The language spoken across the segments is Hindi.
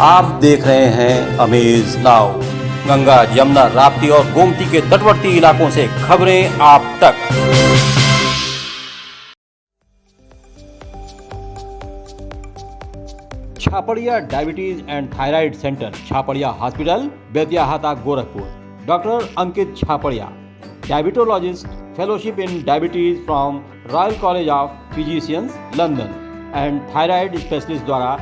आप देख रहे हैं अमेज नाउ। गंगा, यमुना, राप्ती और गोमती के तटवर्ती इलाकों से खबरें आप तक। Chhapadia diabetes and thyroid centre, Chhapadia hospital, Betiahata, Gorakhpur. Doctor Ankit Chhapadia, diabetologist, fellowship in diabetes from Royal College of Physicians, London and thyroid specialist द्वारा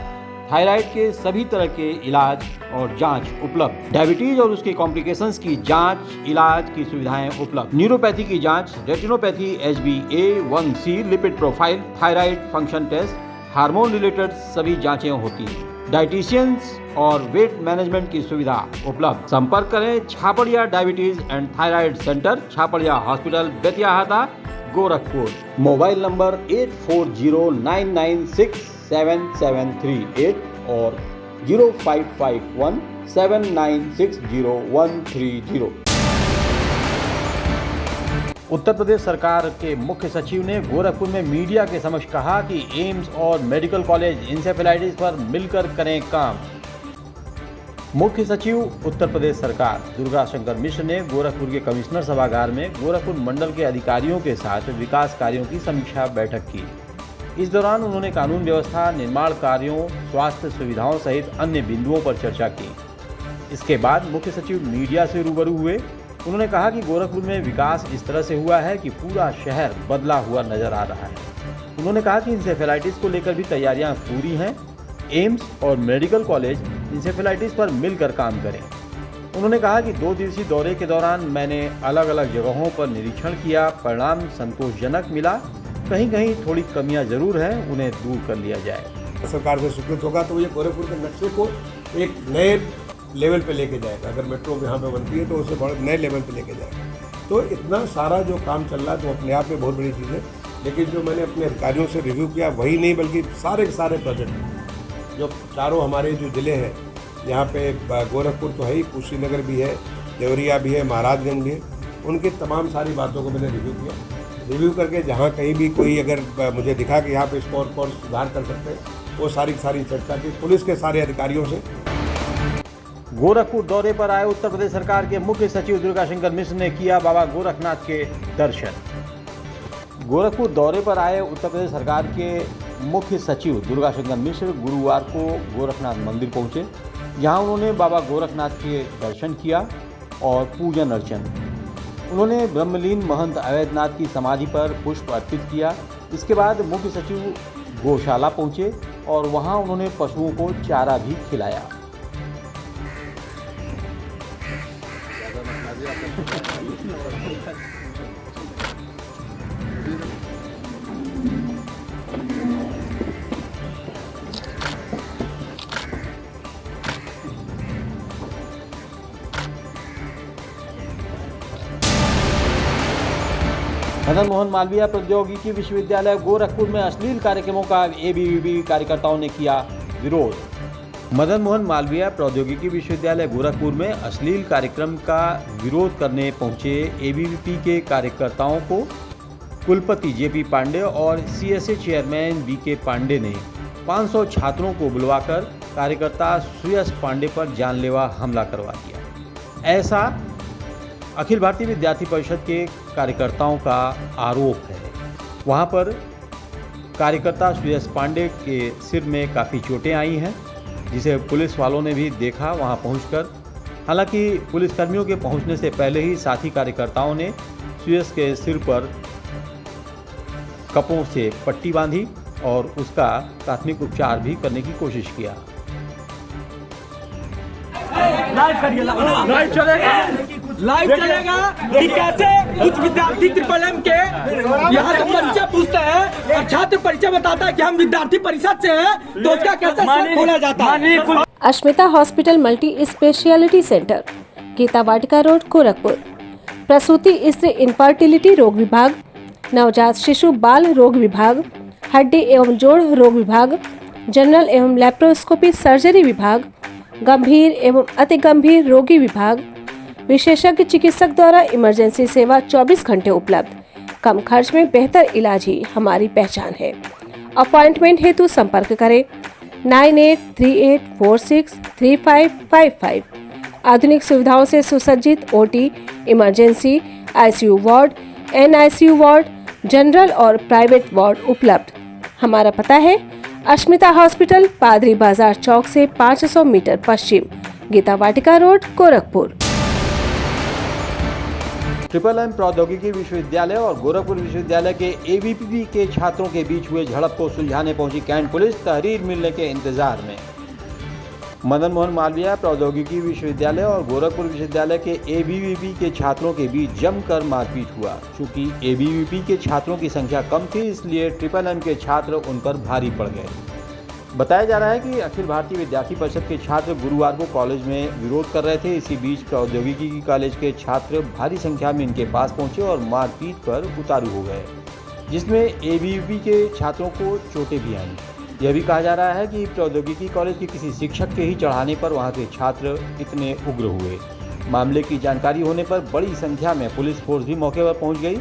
थायराइड के सभी तरह के इलाज और जांच उपलब्ध। डायबिटीज और उसके कॉम्प्लिकेशंस की जांच, इलाज की सुविधाएं उपलब्ध। न्यूरोपैथी की जांच, retinopathy, HbA1c, lipid profile, thyroid function test, hormone related सभी जांचें होती हैं। डाइटिशियंस और वेट मैनेजमेंट की सुविधा उपलब्ध। संपर्क करें Chhapadia diabetes and thyroid centre, Chhapadia hospital, Betiahata, Gorakhpur. Mobile number 8409967738 और 05517960 उत्तर प्रदेश सरकार के मुख्य सचिव ने गोरखपुर में मीडिया के समक्ष कहा कि एम्स और मेडिकल कॉलेज इंसेफेलाइटिस पर मिलकर करें काम। मुख्य सचिव उत्तर प्रदेश सरकार दुर्गा शंकर मिश्र ने गोरखपुर के कमिश्नर सभागार में गोरखपुर मंडल के अधिकारियों के साथ विकास कार्यों की समीक्षा बैठक की। इस दौरान उन्होंने कानून व्यवस्था, निर्माण कार्यों, स्वास्थ्य सुविधाओं सहित अन्य बिंदुओं पर चर्चा की। इसके बाद मुख्य सचिव मीडिया से रूबरू हुए। उन्होंने कहा कि गोरखपुर में विकास इस तरह से हुआ है कि पूरा शहर बदला हुआ नजर आ रहा है। उन्होंने कहा कि इंसेफेलाइटिस को लेकर भी तैयारियां पूरी हैं। एम्स और मेडिकल कॉलेज इंसेफेलाइटिस पर मिलकर काम करें। उन्होंने कहा कि 2 दिवसीय दौरे के दौरान मैंने अलग अलग जगहों पर निरीक्षण किया, परिणाम संतोषजनक मिला। कहीं कहीं थोड़ी कमियां जरूर हैं, उन्हें दूर कर लिया जाए। सरकार से स्वीकृत होगा तो ये गोरखपुर के नक्शे को एक नए लेवल पे लेके जाएगा। अगर मेट्रो यहाँ पे बनती है तो उसे बहुत नए लेवल पे लेके जाएगा। तो इतना सारा जो काम चल रहा है तो अपने आप में बहुत बड़ी चीज़ है। लेकिन जो मैंने अपने अधिकारियों से रिव्यू किया वही नहीं, बल्कि सारे के सारे प्रोजेक्ट जो चारों हमारे जो ज़िले हैं, यहाँ पे गोरखपुर तो है ही, कुशीनगर भी है, देवरिया भी है, महाराजगंज भी है, उनकी तमाम सारी बातों को मैंने रिव्यू किया। रिव्यू करके जहाँ कहीं भी कोई अगर मुझे दिखा कि यहाँ पे इसको और सुधार कर सकते हैं, वो सारी चर्चा की पुलिस के सारे अधिकारियों से। गोरखपुर दौरे पर आए उत्तर प्रदेश सरकार के मुख्य सचिव दुर्गा शंकर मिश्र ने किया बाबा गोरखनाथ के दर्शन। गोरखपुर दौरे पर आए उत्तर प्रदेश सरकार के मुख्य सचिव दुर्गा शंकर मिश्र गुरुवार को गोरखनाथ मंदिर पहुंचे। यहां उन्होंने बाबा गोरखनाथ के दर्शन किया और पूजन अर्चन। उन्होंने ब्रह्मलीन महंत अवैधनाथ की समाधि पर पुष्प अर्पित किया। इसके बाद मुख्य सचिव गौशाला पहुंचे और वहां उन्होंने पशुओं को चारा भी खिलाया। मदन मोहन मालवीय प्रौद्योगिकी विश्वविद्यालय गोरखपुर में अश्लील कार्यक्रमों का एबीवीपी कार्यकर्ताओं ने किया विरोध। मदन मोहन मालवीय प्रौद्योगिकी विश्वविद्यालय गोरखपुर में अश्लील कार्यक्रम का विरोध करने पहुंचे एबीवीपी के कार्यकर्ताओं को कुलपति जेपी पांडे और सीएसए चेयरमैन बीके पांडे ने 500 छात्रों को बुलवाकर कार्यकर्ता सुयश पांडे पर जानलेवा हमला करवा दिया। ऐसा अखिल भारतीय विद्यार्थी परिषद के कार्यकर्ताओं का आरोप है। वहां पर कार्यकर्ता सुयश पांडे के सिर में काफ़ी चोटें आई हैं, जिसे पुलिस वालों ने भी देखा वहां पहुंचकर। हालांकि पुलिसकर्मियों के पहुंचने से पहले ही साथी कार्यकर्ताओं ने सुयश के सिर पर कपड़ों से पट्टी बांधी और उसका प्राथमिक उपचार भी करने की कोशिश किया। लाइव चलेगा कि कैसे कुछ विद्यार्थी ट्रिपल एम के यहाँ से परिचय पूछते हैं और छात्र परिचय बताता है कि हम विद्यार्थी परिषद से हैं, तो उसका कैसे खोला जाता है। Ashmita hospital multi speciality centre, Geeta Vatika road, Gorakhpur. प्रसूति स्त्री इनफर्टिलिटी रोग विभाग, नवजात शिशु बाल रोग विभाग, हड्डी एवं जोड़ रोग विभाग, जनरल एवं लैप्रोस्कोपी सर्जरी विभाग, गंभीर एवं अति गंभीर रोगी विभाग, विशेषज्ञ चिकित्सक द्वारा इमरजेंसी सेवा 24 घंटे उपलब्ध। कम खर्च में बेहतर इलाज ही हमारी पहचान है। अपॉइंटमेंट हेतु संपर्क करें 9838463555। आधुनिक सुविधाओं से सुसज्जित OT, emergency, ICU ward, NICU ward, general और प्राइवेट वार्ड उपलब्ध। हमारा पता है अश्मिता हॉस्पिटल, पादरी बाजार चौक से 500 मीटर पश्चिम, Gita Vatika road, Gorakhpur. Triple M प्रौद्योगिकी विश्वविद्यालय और गोरखपुर विश्वविद्यालय के एबीवीपी के छात्रों के बीच हुए झड़प को सुलझाने पहुंची कैंट पुलिस तहरीर मिलने के इंतजार में। मदन मोहन मालवीय प्रौद्योगिकी विश्वविद्यालय और गोरखपुर विश्वविद्यालय के एबीवीपी के छात्रों के बीच जमकर मारपीट हुआ। चूंकि एबीवीपी के छात्रों की संख्या कम थी, इसलिए ट्रिपल एम के छात्र उन पर भारी पड़ गए। बताया जा रहा है कि अखिल भारतीय विद्यार्थी परिषद के छात्र गुरुवार को कॉलेज में विरोध कर रहे थे। इसी बीच प्रौद्योगिकी कॉलेज के छात्र भारी संख्या में इनके पास पहुंचे और मारपीट पर उतारू हो गए, जिसमें एबीवीपी के छात्रों को चोटें भी आईं। यह भी कहा जा रहा है कि प्रौद्योगिकी कॉलेज के किसी शिक्षक के ही चढ़ाने पर वहां के छात्र इतने उग्र हुए। मामले की जानकारी होने पर बड़ी संख्या में पुलिस फोर्स भी मौके पर पहुंच गई।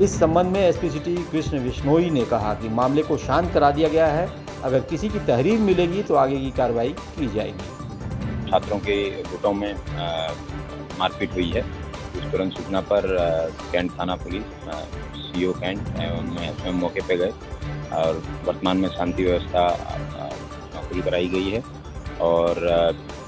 इस संबंध में एसपी सिटी कृष्ण बिश्नोई ने कहा कि मामले को शांत करा दिया गया है। अगर किसी की तहरीर मिलेगी तो आगे की कार्रवाई की जाएगी। छात्रों के गुटों में मारपीट हुई है। उस तुरंत सूचना पर कैंट थाना पुलिस, सीओ कैंट एवं स्वयं मौके पर गए और वर्तमान में शांति व्यवस्था पूरी कराई गई है। और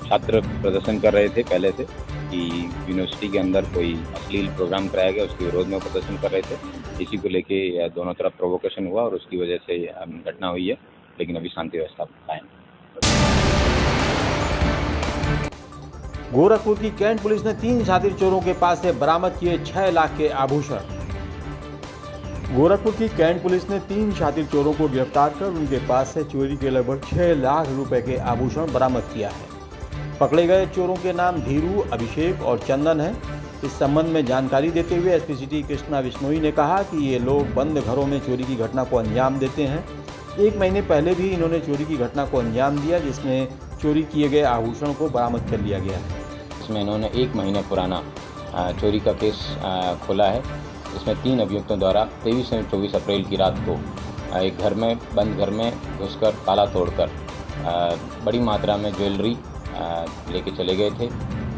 छात्र प्रदर्शन कर रहे थे पहले से कि यूनिवर्सिटी के अंदर कोई अश्लील प्रोग्राम कराया गया, उसके विरोध में प्रदर्शन कर रहे थे। इसी को लेके दोनों तरफ प्रोवोकेशन हुआ और उसकी वजह से घटना हुई है, लेकिन अभी शांति व्यवस्था कायम। गोरखपुर की कैंट पुलिस ने 3 शातिर चोरों के पास से बरामद किए 6 लाख के आभूषण। गोरखपुर की कैंट पुलिस ने 3 शातिर चोरों को गिरफ्तार कर उनके पास से चोरी के लगभग 6 लाख रुपए के आभूषण बरामद किया है। पकड़े गए चोरों के नाम धीरू, अभिषेक और चंदन है। इस संबंध में जानकारी देते हुए एसपी सिटी कृष्णा बिश्नोई ने कहा कि ये लोग बंद घरों में चोरी की घटना को अंजाम देते हैं। 1 महीने पहले भी इन्होंने चोरी की घटना को अंजाम दिया, जिसमें चोरी किए गए आभूषण को बरामद कर लिया गया है। इसमें इन्होंने 1 महीने पुराना चोरी का केस खोला है। इसमें 3 अभियुक्तों द्वारा 23 से 24 अप्रैल की रात को एक घर में, बंद घर में घुसकर ताला तोड़कर बड़ी मात्रा में ज्वेलरी लेके चले गए थे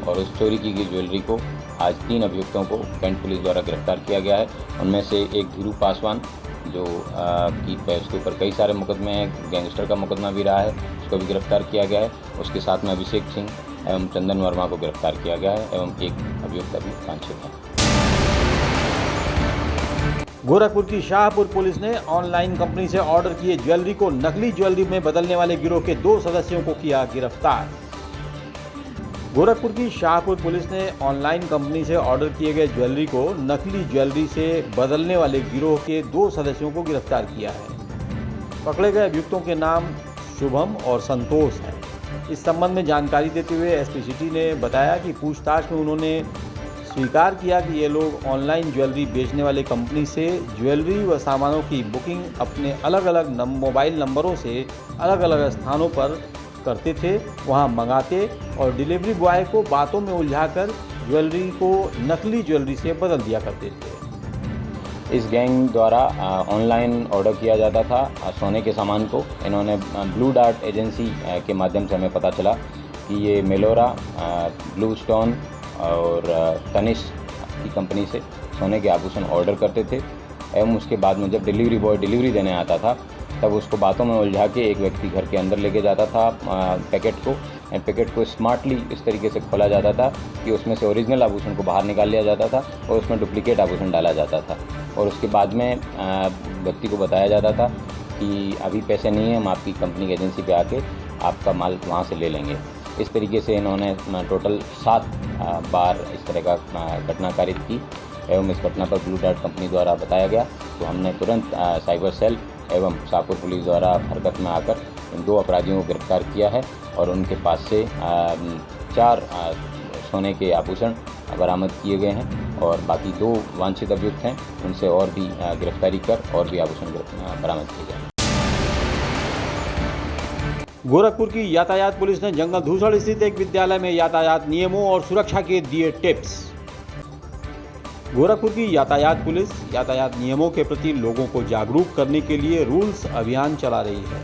और उस चोरी की गई ज्वेलरी को आज 3 अभियुक्तों को कैंट पुलिस द्वारा गिरफ्तार किया गया है। उनमें से एक धीरू पासवान जो की उसके ऊपर कई सारे मुकदमे हैं, गैंगस्टर का मुकदमा भी रहा है, उसको भी गिरफ्तार किया गया है। उसके साथ में अभिषेक सिंह एवं चंदन वर्मा को गिरफ्तार किया गया है एवं एक अभियुक्त अभी वांछित है। गोरखपुर की शाहपुर पुलिस ने ऑनलाइन कंपनी से ऑर्डर किए ज्वेलरी को नकली ज्वेलरी में बदलने वाले गिरोह के 2 सदस्यों को किया गिरफ्तार। गोरखपुर की शाहपुर पुलिस ने ऑनलाइन कंपनी से ऑर्डर किए गए ज्वेलरी को नकली ज्वेलरी से बदलने वाले गिरोह के 2 सदस्यों को गिरफ्तार किया है। पकड़े गए अभियुक्तों के नाम शुभम और संतोष हैं। इस संबंध में जानकारी देते हुए एसपी सिटी ने बताया कि पूछताछ में उन्होंने स्वीकार किया कि ये लोग ऑनलाइन ज्वेलरी बेचने वाले कंपनी से ज्वेलरी व सामानों की बुकिंग अपने अलग अलग मोबाइल नंबरों से अलग अलग स्थानों पर करते थे, वहां मंगाते और डिलीवरी बॉय को बातों में उलझाकर ज्वेलरी को नकली ज्वेलरी से बदल दिया करते थे। इस गैंग द्वारा ऑनलाइन ऑर्डर किया जाता था सोने के सामान को। इन्होंने ब्लू डार्ट एजेंसी के माध्यम से हमें पता चला कि ये मेलोरा, ब्लू स्टोन और तनिष्क की कंपनी से सोने के आभूषण ऑर्डर करते थे एवं उसके बाद में जब डिलीवरी बॉय डिलीवरी देने आता था तब उसको बातों में उलझा के एक व्यक्ति घर के अंदर लेके जाता था पैकेट को, एंड पैकेट को स्मार्टली इस तरीके से खोला जाता था कि उसमें से ओरिजिनल आभूषण को बाहर निकाल लिया जाता था और उसमें डुप्लीकेट आभूषण डाला जाता था और उसके बाद में व्यक्ति को बताया जाता था कि अभी पैसे नहीं हैं, हम आपकी कंपनी की एजेंसी पे आके आपका माल वहाँ से ले लेंगे। इस तरीके से इन्होंने टोटल 7 बार इस तरह का घटना कारित की एवं इस घटना पर ब्लू डार्ट कंपनी द्वारा बताया गया तो हमने तुरंत साइबर सेल एवं शाहपुर पुलिस द्वारा हरकत में आकर इन 2 अपराधियों को गिरफ्तार किया है और उनके पास से 4 सोने के आभूषण बरामद किए गए हैं और बाकी 2 वांछित अभियुक्त हैं, उनसे और भी गिरफ्तारी कर और भी आभूषण बरामद किए गए। गोरखपुर की यातायात पुलिस ने जंगल धूसड़ स्थित एक विद्यालय में यातायात नियमों और सुरक्षा के दिए टिप्स। गोरखपुर की यातायात पुलिस यातायात नियमों के प्रति लोगों को जागरूक करने के लिए रूल्स अभियान चला रही है।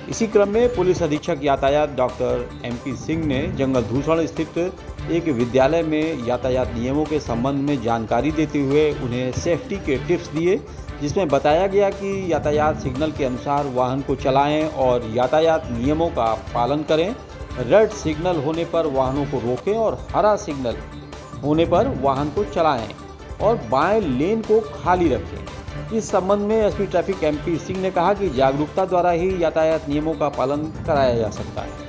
इसी क्रम में पुलिस अधीक्षक यातायात डॉक्टर MP सिंह ने जंगल धूसण स्थित एक विद्यालय में यातायात नियमों के संबंध में जानकारी देते हुए उन्हें सेफ्टी के टिप्स दिए, जिसमें बताया गया कि यातायात सिग्नल के अनुसार वाहन को चलाएं और यातायात नियमों का पालन करें। रेड सिग्नल होने पर वाहनों को रोकें और हरा सिग्नल होने पर वाहन को चलाएं और बाएं लेन को खाली रखें। इस संबंध में SP ट्रैफिक MP सिंह ने कहा कि जागरूकता द्वारा ही यातायात नियमों का पालन कराया जा सकता है।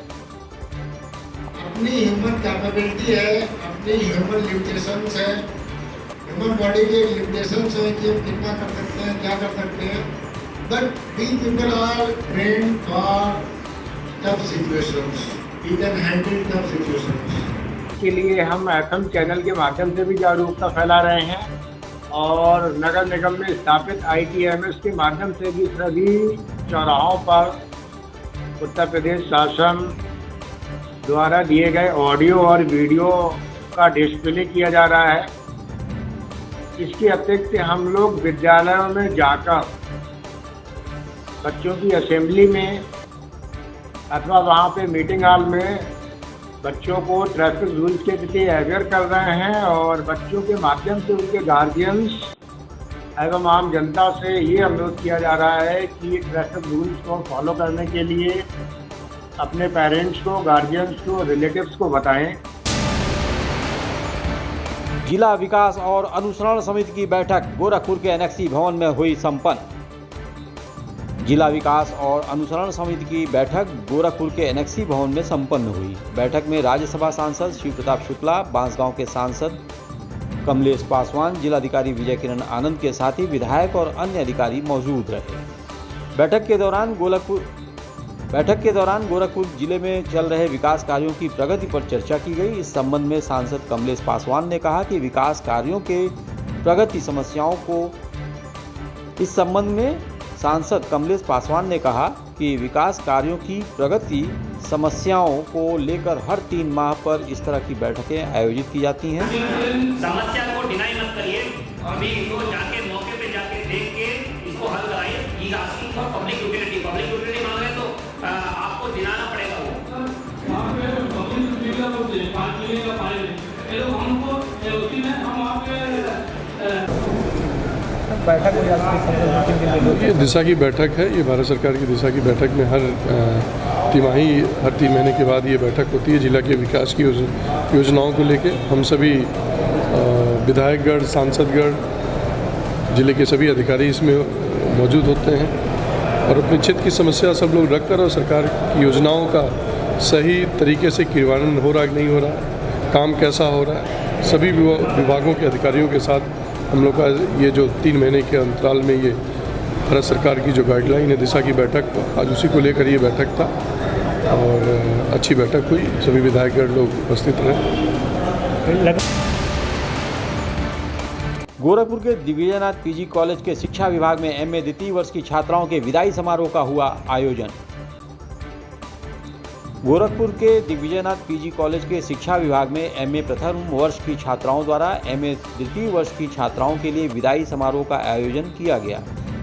अपनी ह्यूमन कैपेबिलिटी है, अपनी ह्यूमन लिमिटेशंस है, ह्यूमन बॉडी के लिमिटेशंस है कि हम कितना कर सकते हैं, क्या कर सकते हैं। But we people are trained for tough situations, we can handle tough situations. के लिए हम FM चैनल के माध्यम से भी जागरूकता फैला रहे हैं और नगर निगम में स्थापित ITMS के माध्यम से भी सभी चौराहों पर उत्तर प्रदेश शासन द्वारा दिए गए ऑडियो और वीडियो का डिस्प्ले किया जा रहा है। इसके अतिरिक्त हम लोग विद्यालयों में जाकर बच्चों की असेंबली में अथवा वहाँ पे मीटिंग हॉल में बच्चों को ट्रैफिक रूल्स के प्रति अवेयर कर रहे हैं और बच्चों के माध्यम से उनके गार्जियंस एवं आम जनता से ये अनुरोध किया जा रहा है कि ट्रैफिक रूल्स को फॉलो करने के लिए अपने पेरेंट्स को, गार्जियंस को, रिलेटिव्स को बताएं। जिला विकास और अनुसरण समिति की बैठक गोरखपुर के NXE भवन में हुई संपन्न। जिला विकास और अनुसरण समिति की बैठक गोरखपुर के NXE भवन में संपन्न हुई। बैठक में राज्यसभा सांसद शिव प्रताप शुक्ला, बांसगांव के सांसद कमलेश पासवान, जिलाधिकारी विजय किरण आनंद के साथ ही विधायक और अन्य अधिकारी मौजूद रहे। बैठक के दौरान गोरखपुर जिले में चल रहे विकास कार्यों की प्रगति पर चर्चा की गई। इस संबंध में सांसद कमलेश पासवान ने कहा कि विकास कार्यों के प्रगति समस्याओं को इस संबंध में सांसद कमलेश पासवान ने कहा कि विकास कार्यों की प्रगति समस्याओं को लेकर हर 3 माह पर इस तरह की बैठकें आयोजित की जाती हैं। समस्या को डिनाई मत करिए, अभी इसको जाके मौके पे जाके देख के इसको हल कराइए। Is asking for public utility मांग रहे तो आपको दिलाना पड़ेगा। वो वहाँ पे पब्लिक यूटिलिटी का पानी का पानी हमको उसी में हम ये दिशा की बैठक है। ये भारत सरकार की दिशा की बैठक में हर तिमाही, हर 3 महीने के बाद ये बैठक होती है। जिला के विकास की योजनाओं को लेके हम सभी विधायकगण, सांसदगण, जिले के सभी अधिकारी इसमें मौजूद होते हैं और अपने क्षेत्र की समस्या सब लोग रखकर और सरकार की योजनाओं का सही तरीके से क्रियान्वयन हो रहा है कि नहीं हो रहा है, काम कैसा हो रहा है, सभी विभागों के अधिकारियों के साथ हम लोग का ये जो 3 महीने के अंतराल में ये भारत सरकार की जो गाइडलाइन है दिशा की बैठक, आज उसी को लेकर ये बैठक था और अच्छी बैठक हुई। सभी विधायकगण लोग उपस्थित रहे। गोरखपुर के दिग्विजयनाथ PG कॉलेज के शिक्षा विभाग में MA द्वितीय वर्ष की छात्राओं के विदाई समारोह का हुआ आयोजन। गोरखपुर के दिग्विजयनाथ PG कॉलेज के शिक्षा विभाग में MA प्रथम वर्ष की छात्राओं द्वारा MA द्वितीय वर्ष की छात्राओं के लिए विदाई समारोह का आयोजन किया गया।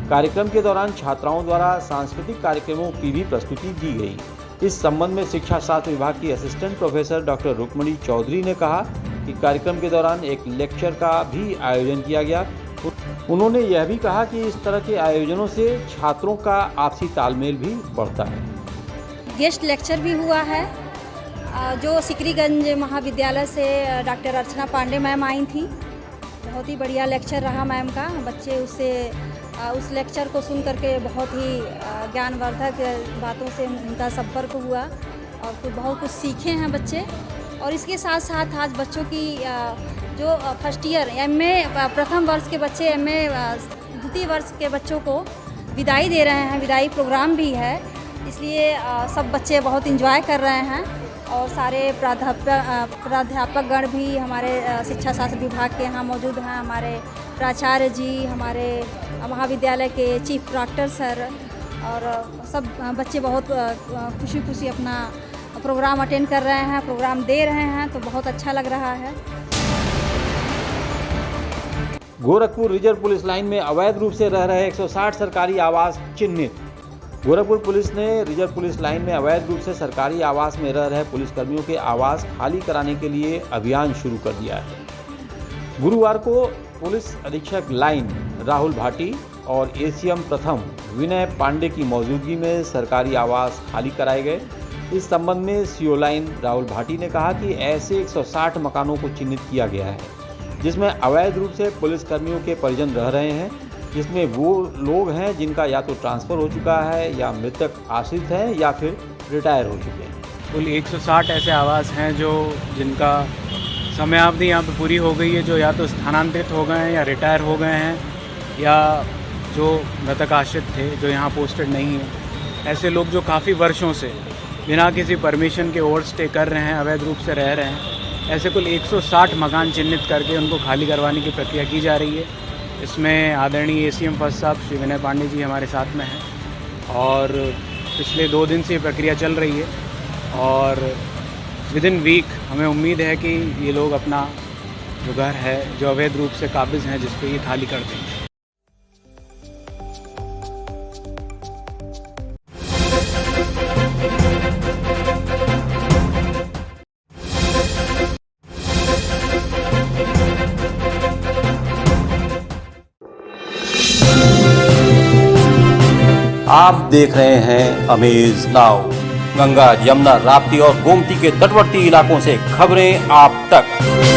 कार्यक्रम के दौरान छात्राओं द्वारा सांस्कृतिक कार्यक्रमों की भी प्रस्तुति दी गई। इस संबंध में शिक्षा शास्त्र विभाग की assistant professor doctor Rukmani Chaudhary ने कहा कि कार्यक्रम के दौरान एक लेक्चर का भी आयोजन किया गया। उन्होंने यह भी कहा कि इस तरह के आयोजनों से छात्रों का आपसी तालमेल भी बढ़ता है। गेस्ट लेक्चर भी हुआ है जो सिकरीगंज महाविद्यालय से डॉक्टर अर्चना पांडे मैम आई थी। बहुत ही बढ़िया लेक्चर रहा मैम का। बच्चे उस लेक्चर को सुन करके बहुत ही ज्ञानवर्धक बातों से उनका संपर्क हुआ और फिर बहुत कुछ सीखे हैं बच्चे। और इसके साथ साथ आज बच्चों की जो फर्स्ट ईयर MA प्रथम वर्ष के बच्चे MA द्वितीय वर्ष के बच्चों को विदाई दे रहे हैं। विदाई प्रोग्राम भी है, इसलिए सब बच्चे बहुत इंजॉय कर रहे हैं और सारे प्राध्यापकगण भी हमारे शिक्षा शास्त्र विभाग के यहाँ मौजूद हैं। हमारे प्राचार्य जी, हमारे महाविद्यालय के चीफ प्रॉक्टर सर और सब बच्चे बहुत खुशी खुशी अपना प्रोग्राम अटेंड कर रहे हैं, प्रोग्राम दे रहे हैं, तो बहुत अच्छा लग रहा है। गोरखपुर रिजर्व पुलिस लाइन में अवैध रूप से रह रहे 160 सरकारी आवास चिन्हित। गोरखपुर पुलिस ने रिजर्व पुलिस लाइन में अवैध रूप से सरकारी आवास में रह रहे पुलिसकर्मियों के आवास खाली कराने के लिए अभियान शुरू कर दिया है। गुरुवार को पुलिस अधीक्षक लाइन राहुल भाटी और एसीएम प्रथम विनय पांडे की मौजूदगी में सरकारी आवास खाली कराए गए। इस संबंध में सीओ लाइन राहुल भाटी ने कहा कि ऐसे 160 मकानों को चिन्हित किया गया है, जिसमें अवैध रूप से पुलिसकर्मियों के परिजन रह रहे हैं, जिसमें वो लोग हैं जिनका या तो ट्रांसफ़र हो चुका है या मृतक आश्रित हैं या फिर रिटायर हो चुके हैं। कुल 160 ऐसे आवास हैं जिनका समयावधि यहाँ पे पूरी हो गई है, जो या तो स्थानांतरित हो गए हैं या रिटायर हो गए हैं या जो मृतक आश्रित थे जो यहाँ पोस्टेड नहीं है। ऐसे लोग जो काफ़ी वर्षों से बिना किसी परमिशन के ओवर स्टे कर रहे हैं, अवैध रूप से रह रहे हैं, ऐसे कुल 160 मकान चिन्हित करके उनको खाली करवाने की प्रक्रिया की जा रही है। इसमें आदरणीय एसीएम फर्स्ट साहब श्री विनय पांडे जी हमारे साथ में हैं और पिछले 2 दिन से ये प्रक्रिया चल रही है और विद इन वीक हमें उम्मीद है कि ये लोग अपना जो घर है जो अवैध रूप से काबिज हैं जिस पे ये खाली कर देंगे। आप देख रहे हैं अमेज नाउ। गंगा, यमुना, राप्ती और गोमती के तटवर्ती इलाकों से खबरें आप तक।